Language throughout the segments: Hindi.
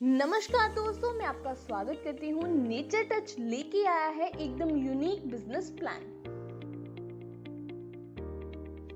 नमस्कार दोस्तों, मैं आपका स्वागत करती हूँ। नेचर टच लेके आया है एकदम यूनिक बिजनेस प्लान।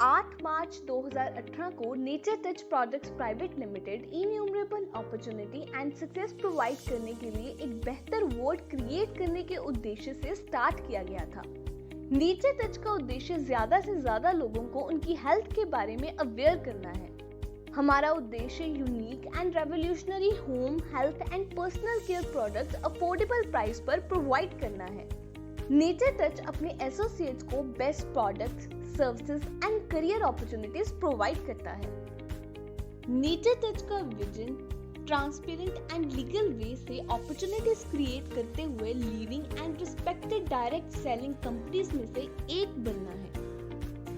8 मार्च 2018 को nature touch products private limited innumerable opportunity and success provide करने के लिए एक बेहतर वर्ल्ड क्रिएट करने के उद्देश्य से स्टार्ट किया गया था। नेचर टच का उद्देश्य ज्यादा से ज्यादा लोगों को उनकी हेल्थ के बारे में अवेयर करना है। हमारा उद्देश्य unique and revolutionary home health and personal care products affordable price पर प्रोवाइड करना है। नेचर टच अपने एसोसिएट्स को best products, services and career opportunities provide करता है। नेचर टच का vision transparent and legal way से अपॉर्चुनिटीज क्रिएट करते हुए leading and respected direct selling companies में से एक बनना है।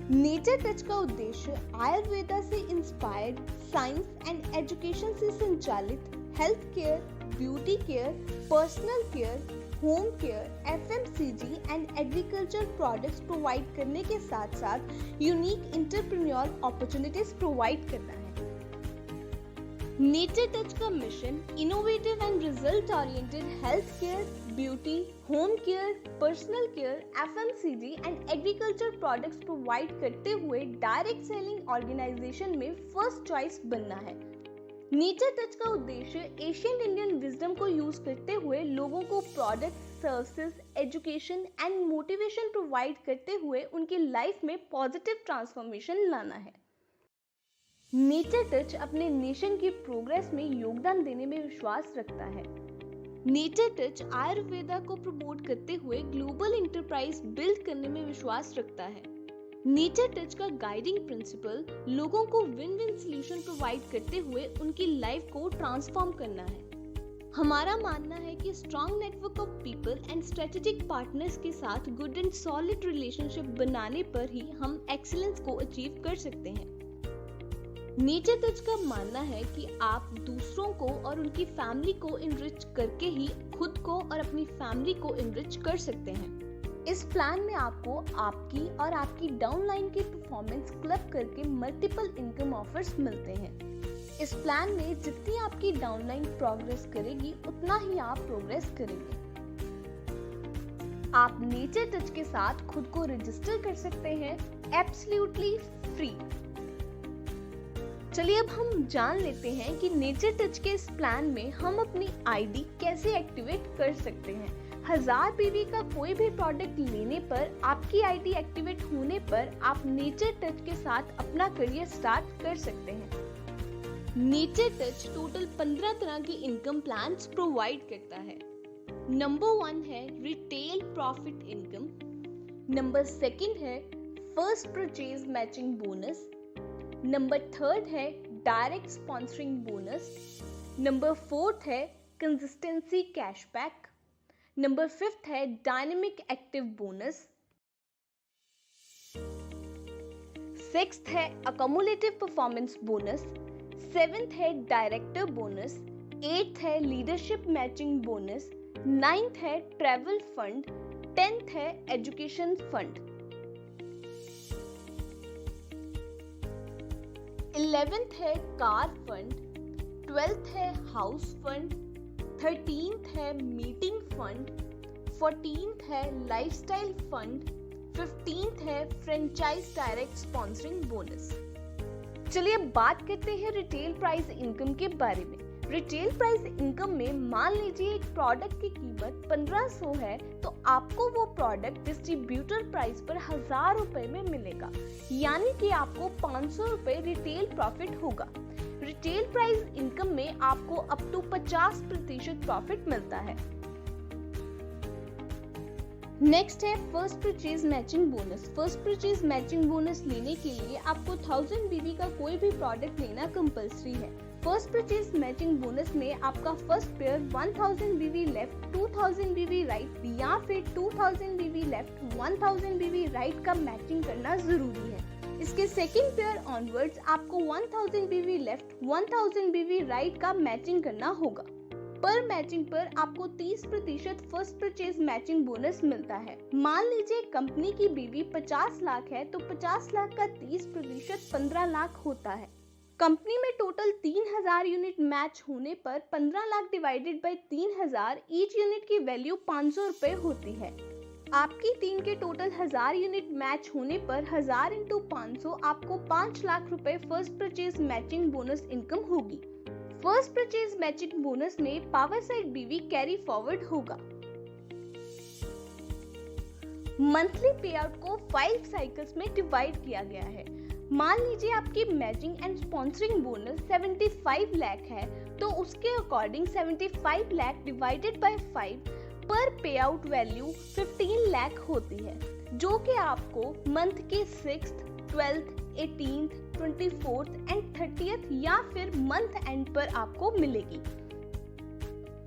नेचर टच का उद्देश्य आयुर्वेदा से इंस्पायर्ड साइंस एंड एजुकेशन से संचालित health care, beauty care, personal care, home care, FMCG and agriculture products provide करने के साथ साथ यूनिक एंटरप्रेन्योर अपॉर्चुनिटीज प्रोवाइड करना है। नेचर टच का mission innovative and result oriented health care, beauty, home care, personal care, FMCG and agriculture products provide करते हुए डायरेक्ट सेलिंग ऑर्गेनाइजेशन में फर्स्ट चॉइस बनना है। नेचर टच का उद्देश्य एशियन इंडियन विजडम को यूज करते हुए लोगों को product, services, education and motivation provide करते हुए उनकी लाइफ में पॉजिटिव ट्रांसफॉर्मेशन लाना है। नेचर टच अपने नेशन की प्रोग्रेस में योगदान देने में विश्वास रखता है। नेचर टच आयुर्वेदा को प्रमोट करते हुए ग्लोबल एंटरप्राइज बिल्ड करने में विश्वास रखता है। नेचर टच का गाइडिंग प्रिंसिपल लोगों को विन विन सॉल्यूशन प्रोवाइड करते हुए उनकी लाइफ को ट्रांसफॉर्म करना है। हमारा मानना है कि strong network of people and strategic partners के साथ गुड एंड सॉलिड रिलेशनशिप बनाने पर ही हम एक्सीलेंस को अचीव कर सकते हैं। नेचर टच का मानना है कि आप दूसरों को और उनकी फैमिली को इनरिच करके ही खुद को और अपनी फैमिली को इनरिच कर सकते हैं। इस प्लान में आपको आपकी और आपकी डाउनलाइन की परफॉर्मेंस क्लब करके मल्टीपल इनकम ऑफर्स मिलते हैं। इस प्लान में जितनी आपकी डाउनलाइन प्रोग्रेस करेगी उतना ही आप प्रोग्रेस करेंगे। आप नेचर टच के साथ खुद को रजिस्टर कर सकते हैं एब्सोल्युटली फ्री। चलिए अब हम जान लेते हैं कि नेचर टच के इस प्लान में हम अपनी आईडी कैसे एक्टिवेट कर सकते हैं। 1000 पीवी का कोई भी प्रोडक्ट लेने पर आपकी आईडी एक्टिवेट होने पर आप नेचर टच के साथ अपना करियर स्टार्ट कर सकते हैं। नेचर टच टोटल 15 तरह के इनकम प्लान्स प्रोवाइड करता है। नंबर 1 है रिटेल प्रॉफिट इनकम। नंबर 2 है first purchase matching bonus. Number 3 है डायरेक्ट स्पॉन्सरिंग बोनस। नंबर 4 है कंसिस्टेंसी कैशबैक। नंबर 5 है डायनेमिक एक्टिव बोनस। 6th है अकोमुलेटिव परफॉर्मेंस बोनस। 7th है डायरेक्टर बोनस। 8th है लीडरशिप मैचिंग बोनस। 9th है ट्रैवल फंड। 10th है एजुकेशन फंड। 11th है कार फंड। 12th है हाउस फंड। 13th है मीटिंग फंड। 14th है लाइफस्टाइल फंड। 15th है फ्रेंचाइज डायरेक्ट स्पॉन्सरिंग बोनस। चलिए बात करते हैं रिटेल प्राइस इनकम के बारे में। रिटेल प्राइस इनकम में मान लीजिए एक प्रोडक्ट की कीमत 1500 है तो आपको वो प्रोडक्ट डिस्ट्रीब्यूटर प्राइस पर 1000 रुपए में मिलेगा, यानी कि आपको 500 रुपए रिटेल प्रॉफिट होगा। रिटेल प्राइस इनकम में आपको अप टू 50% प्रॉफिट मिलता है। नेक्स्ट है first purchase matching bonus. First purchase matching bonus लेने के लिए आपको 1000 बीवी का कोई भी प्रोडक्ट लेना कंपलसरी है। फर्स्ट परचेज मैचिंग बोनस में आपका फर्स्ट पेयर 1000 बीवी लेफ्ट 2000 बीवी राइट या फिर 2000 बीवी लेफ्ट 1000 बीवी राइट का मैचिंग करना जरूरी है। इसके सेकंड पेयर ऑनवर्ड्स आपको 1000 बीवी लेफ्ट 1000 बीवी राइट का मैचिंग करना होगा। पर मैचिंग पर आपको 30% फर्स्ट परचेज मैचिंग बोनस मिलता है। मान लीजिए कंपनी की बीवी 50 लाख है तो 50 लाख का 30% 15 लाख होता है। कंपनी में टोटल 3000 यूनिट मैच होने पर 15 lakh divided by 3000, each unit की वैल्यू 500 रुपए होती है। आपकी टीम के टोटल 1000 यूनिट मैच होने पर 1000 इंटू 500 आपको 5 लाख रुपए first purchase matching bonus income होगी। फर्स्ट परचेज मैचिंग बोनस में पावर साइड बीवी कैरी फॉरवर्ड होगा। मंथली पे आउट को 5 साइकिल्स में डिवाइड किया गया है। मान लीजिए आपकी matching and sponsoring bonus 75 lakh है, तो उसके अकॉर्डिंग 75 लाख डिवाइडेड बाय 5 पर पे आउट वैल्यू 15 लाख होती है, जो कि आपको मंथ के 6th, 12th, 18th, 24th and 30th या फिर मंथ एंड पर आपको मिलेगी।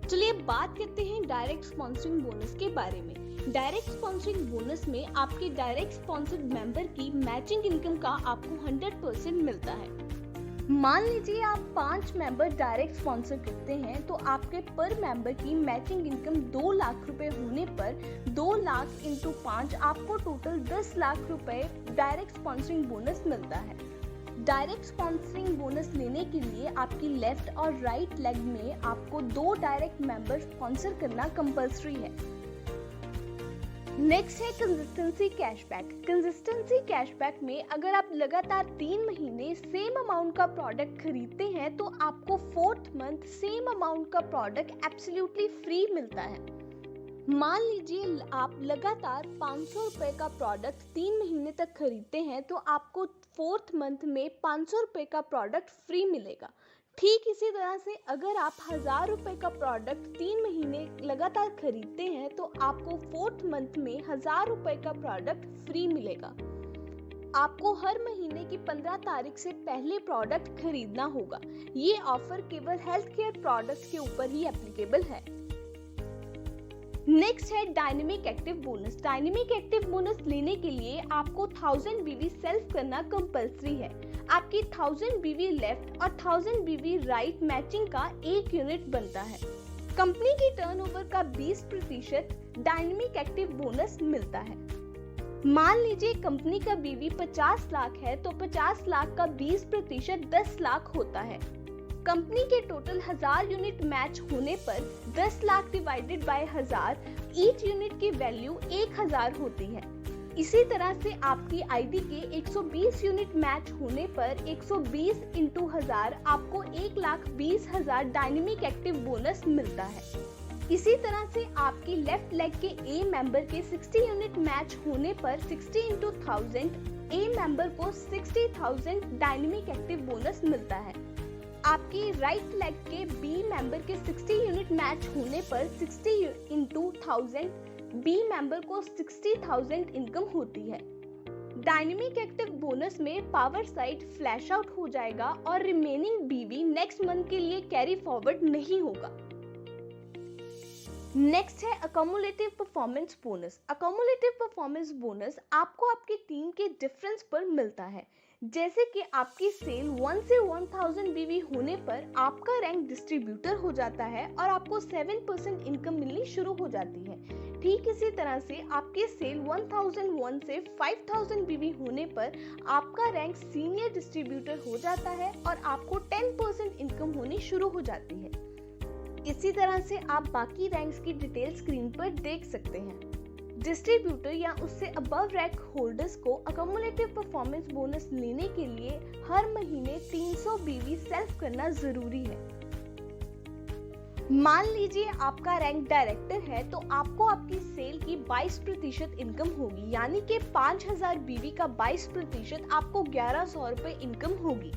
चलिए बात करते हैं डायरेक्ट स्पॉन्सरिंग बोनस के बारे में। डायरेक्ट स्पॉन्सरिंग बोनस में आपके डायरेक्ट स्पॉन्सर्ड मेंबर की मैचिंग इनकम का आपको 100% मिलता है। मान लीजिए आप 5 मेंबर डायरेक्ट स्पॉन्सर करते हैं, तो आपके पर मेंबर की मैचिंग इनकम 2 लाख रुपए होने पर 2 लाख इंटू 5 आपको टोटल 10 लाख रुपए डायरेक्ट स्पॉन्सरिंग बोनस मिलता है। डायरेक्ट स्पॉन्सरिंग बोनस लेने के लिए आपकी लेफ्ट और राइट लेग में आपको 2 डायरेक्ट मेंबर स्पॉन्सर करना कंपल्सरी है। नेक्स्ट है कंसिस्टेंसी कैशबैक। कंसिस्टेंसी कैशबैक में अगर आप लगातार 3 महीने सेम अमाउंट का प्रोडक्ट खरीदते हैं, तो आपको 4th मंथ सेम अमाउंट का प्रोडक्ट एब्सोल्युटली फ्री मिलता है। मान लीजिए आप लगातार 500 रुपए का प्रोडक्ट 3 महीने तक खरीदते हैं, तो आपको 4th मंथ में 500 रुपए का प्रोडक्ट फ्री मिलेगा। ठीक इसी तरह से अगर आप 1000 रुपए का प्रोडक्ट 3 महीने लगातार खरीदते हैं, तो आपको 4th मंथ में 1000 रुपए का प्रोडक्ट फ्री मिलेगा। आपको हर महीने की 15 तारीख से पहले प्रोडक्ट खरीदना होगा। ये ऑफर केवल हेल्थ केयर प्रोडक्ट्स के ऊपर ही एप्लीकेबल है। नेक्स्ट है dynamic active bonus. Dynamic active bonus लेने के लिए आपको 1000 बीवी सेल्फ करना कंपल्सरी है। आपकी 1000 बीवी लेफ्ट और 1000 बीवी राइट मैचिंग का 1 यूनिट बनता है। कंपनी की टर्नओवर का 20% डायनेमिक एक्टिव बोनस मिलता है। मान लीजिए कंपनी का बीवी 50 लाख है, तो 50 लाख का 20% 10 लाख होता है। कंपनी के टोटल 1000 यूनिट मैच होने पर 10 lakh divided by 1000, each unit की वैल्यू 1000 होती है। इसी तरह से आपकी आईडी के 120 यूनिट मैच होने पर 120 इंटू 1000 आपको 1,20,000 डायनेमिक एक्टिव बोनस मिलता है। इसी तरह से आपकी लेफ्ट लेग के ए मेंबर के 60 यूनिट मैच होने पर 60 इंटू 1000 ए मेंबर को 60,000 डायनेमिक एक्टिव बोनस मिलता है। आपकी राइट लेग के बी मेंबर के 60 यूनिट मैच होने पर 60 इंटू 1000 बी मेंबर को 60,000 इनकम होती है। डायनेमिक एक्टिव बोनस में पावर साइड फ्लैश आउट हो जाएगा और रिमेनिंग बीवी नेक्स्ट मंथ के लिए कैरी फॉरवर्ड नहीं होगा। नेक्स्ट है अकोमुलेटिव परफॉर्मेंस बोनस। अकोमुलेटिव परफॉर्मेंस बोनस आपको आपकी टीम के डिफरेंस पर मिलता है। जैसे कि आपकी सेल 1 से 1000 बीवी होने पर आपका रैंक डिस्ट्रीब्यूटर हो जाता है और आपको 7% इनकम मिलनी शुरू हो जाती है। ठीक इसी तरह से आपकी सेल 1001 से 5000 बीवी होने पर आपका रैंक सीनियर डिस्ट्रीब्यूटर हो जाता है और आपको 10% इनकम होनी शुरू हो जाती है। इसी तरह से आप बाकी रैंक्स की डिटेल स्क्रीन पर देख सकते हैं। डिस्ट्रीब्यूटर या उससे अबव रैंक होल्डर्स को अकोमुलेटिव परफॉर्मेंस बोनस लेने के लिए हर महीने 300 बीवी सेल्फ करना जरूरी है। मान लीजिए आपका रैंक डायरेक्टर है, तो आपको आपकी सेल की 22% इनकम होगी, यानी कि 5000 बीवी का 22% आपको 1100 रुपए इनकम होगी।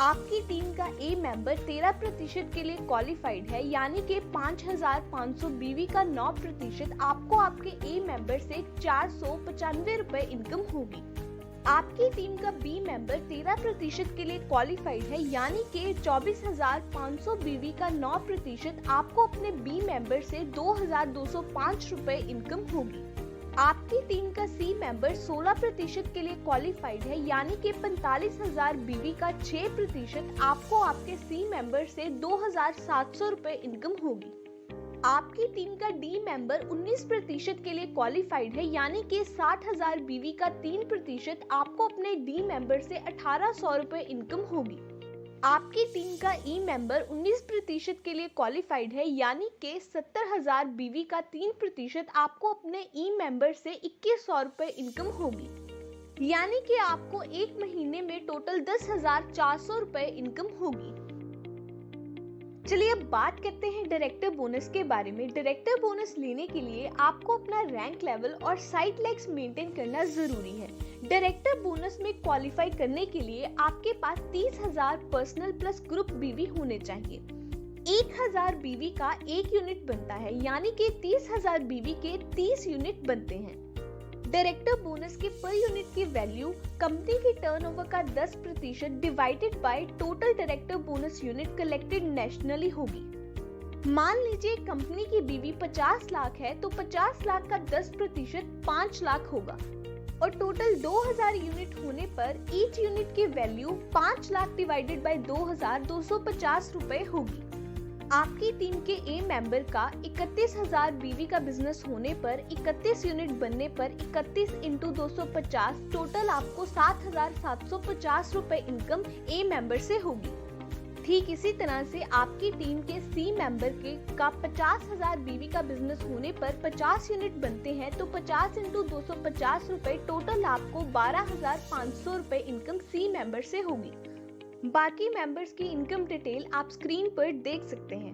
आपकी टीम का ए मेंबर 13% के लिए क्वालिफाइड है, यानी कि 5500 बीवी का 9% आपको आपके ए मेंबर से 495 रुपए इनकम होगी। आपकी टीम का बी मेंबर 13% के लिए क्वालिफाइड है, यानी कि 24,500 बीवी का 9% आपको अपने बी मेंबर से 2,205 रुपए इनकम होगी। आपकी टीम का सी मेंबर 16% के लिए क्वालिफाइड है, यानी कि 45,000 बीवी का 6% आपको आपके सी मेंबर से 2,700 रुपए इनकम होगी। आपकी टीम का डी मेंबर 19% के लिए क्वालिफाइड है, यानी कि 60,000 बीवी का 3% आपको अपने डी मेंबर से 1,800 रुपए इनकम होगी। आपकी टीम का ई मेंबर 19% के लिए क्वालिफाइड है, यानी कि 70,000 बीवी का 3% आपको अपने ई मेंबर से 2100 रुपए इनकम होगी, यानी कि आपको एक महीने में टोटल 10,400 रुपए इनकम होगी। चलिए अब बात करते हैं डायरेक्टर बोनस के बारे में। डायरेक्टर बोनस लेने के लिए आपको अपना रैंक लेवल और साइट लाइक्स मेंटेन करना जरूरी है। डायरेक्टर बोनस में क्वालिफाई करने के लिए आपके पास 30,000 पर्सनल प्लस ग्रुप बीवी होने चाहिए। 1,000 बीवी का एक यूनिट बनता है, यानी कि 30,000 बीवी के 30 यूनिट बनते हैं। डायरेक्टर बोनस के पर यूनिट की वैल्यू कंपनी की टर्नओवर का 10% divided by total director bonus unit collected nationally होगी। मान लीजिए कंपनी की बीवी 50 लाख है तो 50 लाख का 10% 5 लाख होगा और टोटल 2000 यूनिट होने पर ईच यूनिट की वैल्यू 5 लाख डिवाइडेड बाय 2,250 रुपए होगी। आपकी टीम के ए मेंबर का 31,000 बीवी का बिजनेस होने पर 31 यूनिट बनने पर 31 × 250 टोटल आपको 7,750 रुपए इनकम ए मेंबर से होगी। ठीक इसी तरह से आपकी टीम के सी मेंबर का 50,000 बीवी का बिजनेस होने पर 50 यूनिट बनते हैं तो 50 × 250 रुपए टोटल आपको 12,500 रुपए इनकम सी मेंबर से होगी। बाकी मेंबर्स की इनकम डिटेल आप स्क्रीन पर देख सकते हैं।